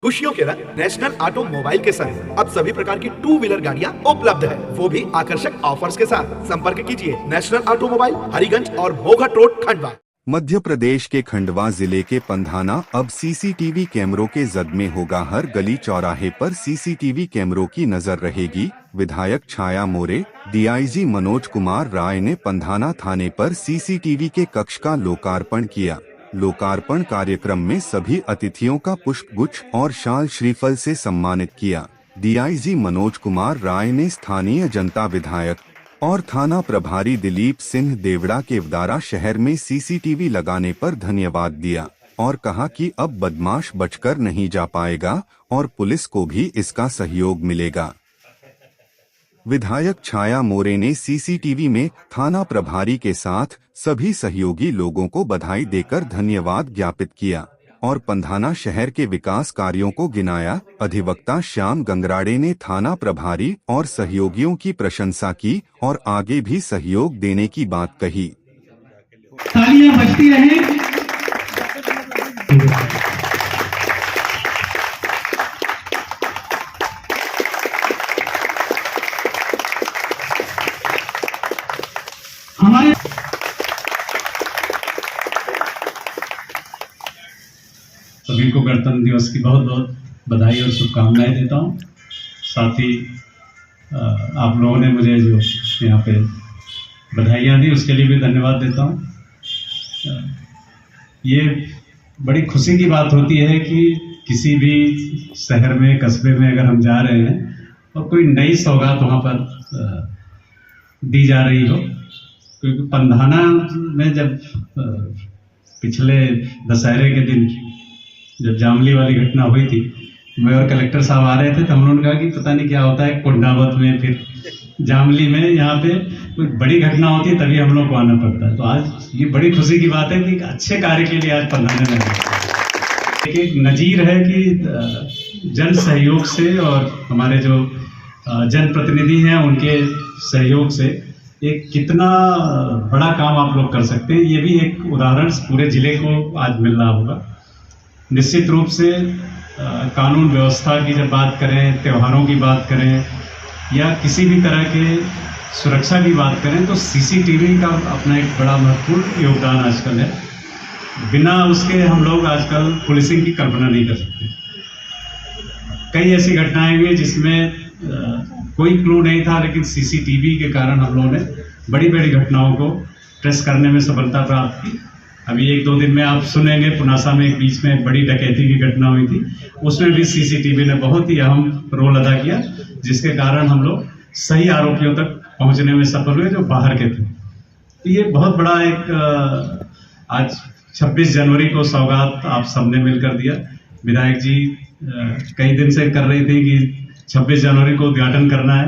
खुशियों के रंग नेशनल ऑटोमोबाइल के संग अब सभी प्रकार की टू व्हीलर गाड़ियां उपलब्ध है, वो भी आकर्षक ऑफर्स के साथ। संपर्क कीजिए नेशनल ऑटोमोबाइल, हरिगंज और भोगट रोड, खंडवा। मध्य प्रदेश के खंडवा जिले के पंधाना अब सीसीटीवी कैमरों के जद में होगा। हर गली चौराहे पर सीसीटीवी कैमरों की नजर रहेगी। विधायक छाया मोरे, डीआईजी मनोज कुमार राय ने पंधाना थाने पर सीसीटीवी के कक्ष का लोकार्पण किया। लोकार्पण कार्यक्रम में सभी अतिथियों का पुष्पगुच्छ और शाल श्रीफल से सम्मानित किया। डीआईजी मनोज कुमार राय ने स्थानीय जनता, विधायक और थाना प्रभारी दिलीप सिंह देवड़ा के वदारा शहर में सीसीटीवी लगाने पर धन्यवाद दिया और कहा कि अब बदमाश बचकर नहीं जा पाएगा और पुलिस को भी इसका सहयोग मिलेगा। विधायक छाया मोरे ने सीसीटीवी में थाना प्रभारी के साथ सभी सहयोगी लोगों को बधाई देकर धन्यवाद ज्ञापित किया और पंधाना शहर के विकास कार्यों को गिनाया। अधिवक्ता श्याम गंगराड़े ने थाना प्रभारी और सहयोगियों की प्रशंसा की और आगे भी सहयोग देने की बात कही। तालियां बजती रहें। हमारे सभी को गणतंत्र दिवस की बहुत बहुत बधाई और शुभकामनाएं देता हूं। साथ ही आप लोगों ने मुझे जो यहाँ पे बधाइयाँ दी उसके लिए भी धन्यवाद देता हूं। ये बड़ी खुशी की बात होती है कि किसी भी शहर में, कस्बे में अगर हम जा रहे हैं और कोई नई सौगात वहाँ पर दी जा रही हो, क्योंकि पंधाना में जब पिछले दशहरे के दिन जब जामली वाली घटना हुई थी, मैं और कलेक्टर साहब आ रहे थे तो हम लोगों ने कहा कि पता नहीं क्या होता है कुंडावत में, फिर जामली में, यहाँ पे कोई बड़ी घटना होती है तभी हम लोग को आना पड़ता है। तो आज ये बड़ी खुशी की बात है कि अच्छे कार्य के लिए आज पंधाने में एक नजीर है कि जन सहयोग से और हमारे जो जनप्रतिनिधि हैं उनके सहयोग से एक कितना बड़ा काम आप लोग कर सकते हैं। ये भी एक उदाहरण पूरे जिले को आज मिल रहा होगा। निश्चित रूप से कानून व्यवस्था की जब बात करें, त्योहारों की बात करें या किसी भी तरह के सुरक्षा की बात करें तो सीसीटीवी का अपना एक बड़ा महत्वपूर्ण योगदान आजकल है। बिना उसके हम लोग आजकल पुलिसिंग की कल्पना नहीं कर सकते। कई ऐसी घटनाएं हुई जिसमें कोई क्लू नहीं था, लेकिन सीसीटीवी के कारण हम लोगों ने बड़ी बड़ी घटनाओं को ट्रेस करने में सफलता प्राप्त की। अभी 1-2 दिन में आप सुनेंगे, पुनासा में एक बीच में बड़ी डकैती की घटना हुई थी, उसमें भी सीसीटीवी ने बहुत ही अहम रोल अदा किया, जिसके कारण हम लोग सही आरोपियों तक पहुंचने में सफल हुए जो बाहर के थे। तो ये बहुत बड़ा एक आज 26 जनवरी को सौगात आप सबने मिलकर दिया। विधायक जी कई दिन से कर रही थी कि 26 जनवरी को उद्घाटन करना है।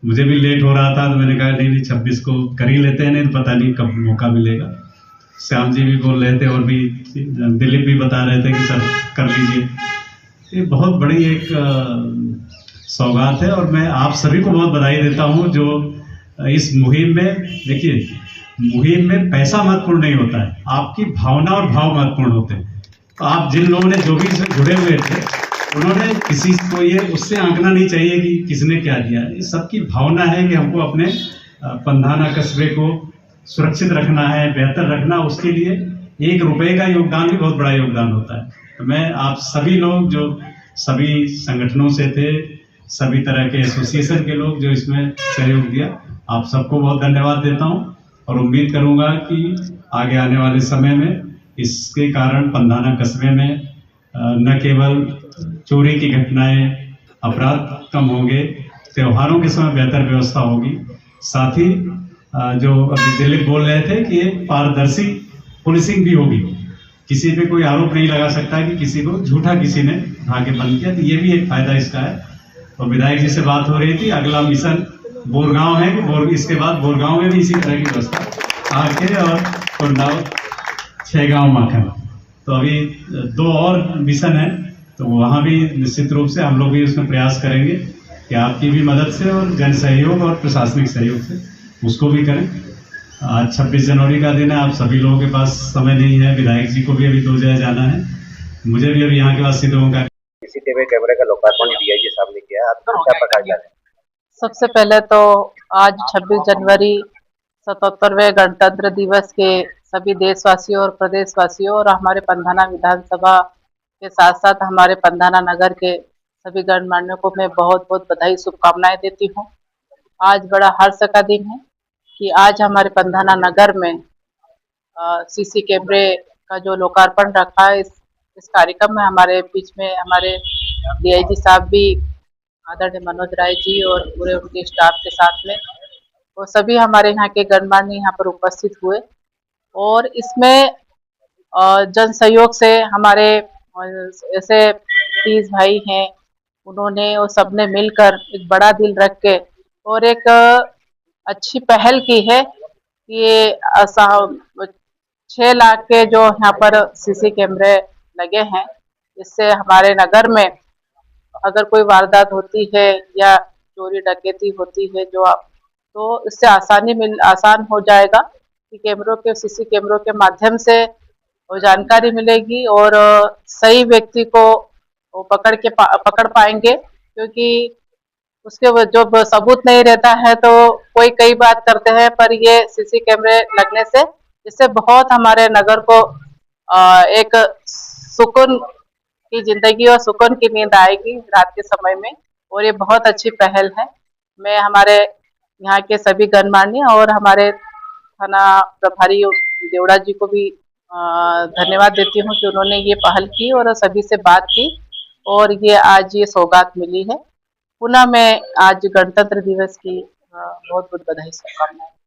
मुझे भी लेट हो रहा था तो मैंने कहा नहीं 26 को कर ही लेते हैं, नहीं तो पता नहीं कब मौका मिलेगा। श्याम जी भी बोल रहे थे और भी दिलीप भी बता रहे थे कि सर कर लीजिए। ये बहुत बड़ी एक सौगात है और मैं आप सभी को बहुत बधाई देता हूँ जो इस मुहिम में, देखिए मुहिम में पैसा महत्वपूर्ण नहीं होता है, आपकी भावना और भाव महत्वपूर्ण होते हैं। तो आप जिन लोगों ने जो भी इससे जुड़े हुए थे उन्होंने किसी को ये उससे आंकना नहीं चाहिए कि किसने क्या दिया। ये सबकी भावना है कि हमको अपने पंधाना कस्बे को सुरक्षित रखना है, बेहतर रखना। उसके लिए 1 रुपए का योगदान भी बहुत बड़ा योगदान होता है। तो मैं आप सभी लोग जो सभी संगठनों से थे, सभी तरह के एसोसिएशन के लोग जो इसमें सहयोग दिया, आप सबको बहुत धन्यवाद देता हूं और उम्मीद करूंगा कि आगे आने वाले समय में इसके कारण पंधाना कस्बे में न केवल चोरी की घटनाएं, अपराध कम होंगे, त्योहारों के समय बेहतर व्यवस्था होगी, साथ ही जो अभी दिलीप बोल रहे थे कि एक पारदर्शी पुलिसिंग भी होगी। किसी पे कोई आरोप नहीं लगा सकता कि किसी को झूठा किसी ने भागे बंद किया, तो ये भी एक फायदा इसका है। और विधायक जी से बात हो रही थी, अगला मिशन बोरगांव है कि इसके बाद बोरगांव में भी इसी तरह की व्यवस्था आके और कुंडावत 6 गाँव माखन। तो अभी 2 और मिशन है, तो वहाँ भी निश्चित रूप से हम लोग भी उसमें प्रयास करेंगे कि आपकी भी मदद से और जन सहयोग और प्रशासनिक सहयोग से उसको भी करें। आज 26 जनवरी का दिन है, आप सभी लोगों के पास समय नहीं है, विधायक जी को भी अभी 2 जगह जाना है, मुझे भी अभी यहाँ के बाद सीधों का सीसीटीवी कैमरे का लोकार्पण डीआईजी साहब ने किया है, आप क्या प्रकार जाने? सबसे पहले तो आज 26 जनवरी 77वें गणतंत्र दिवस के सभी देशवासियों और प्रदेशवासियों और हमारे पंधाना विधानसभा के साथ साथ हमारे पंधाना नगर के सभी गणमान्यों को मैं बहुत बहुत बधाई शुभकामनाएं देती हूं। आज बड़ा हर्ष का दिन है कि आज हमारे पंधाना नगर में सीसी कैमरे का जो लोकार्पण रखा है, इस कार्यक्रम में हमारे बीच में हमारे डीआईजी साहब भी आदरणीय मनोज राय जी और पूरे उनके स्टाफ के साथ में वो सभी हमारे यहाँ के गणमान्य यहाँ पर उपस्थित हुए और इसमें जन सहयोग से हमारे ऐसे 30 भाई हैं, उन्होंने और सबने मिलकर एक बड़ा दिल रख के और एक अच्छी पहल की है कि ये 6 लाख के जो यहाँ पर सीसी कैमरे लगे हैं, इससे हमारे नगर में अगर कोई वारदात होती है या चोरी डकैती होती है तो इससे आसान हो जाएगा कि सीसी कैमरों के माध्यम से वो जानकारी मिलेगी और सही व्यक्ति को वो पकड़ पाएंगे, क्योंकि उसके जो सबूत नहीं रहता है तो कोई कई बात करते हैं, पर ये सीसी कैमरे लगने से इससे बहुत हमारे नगर को एक सुकून की जिंदगी और सुकून की नींद आएगी रात के समय में, और ये बहुत अच्छी पहल है। मैं हमारे यहाँ के सभी गणमान्य और हमारे थाना प्रभारी देवड़ा जी को भी धन्यवाद देती हूँ कि उन्होंने ये पहल की और सभी से बात की और ये आज ये सौगात मिली है। पुनः मैं आज गणतंत्र दिवस की बहुत बहुत बधाई शुभकामनाएं।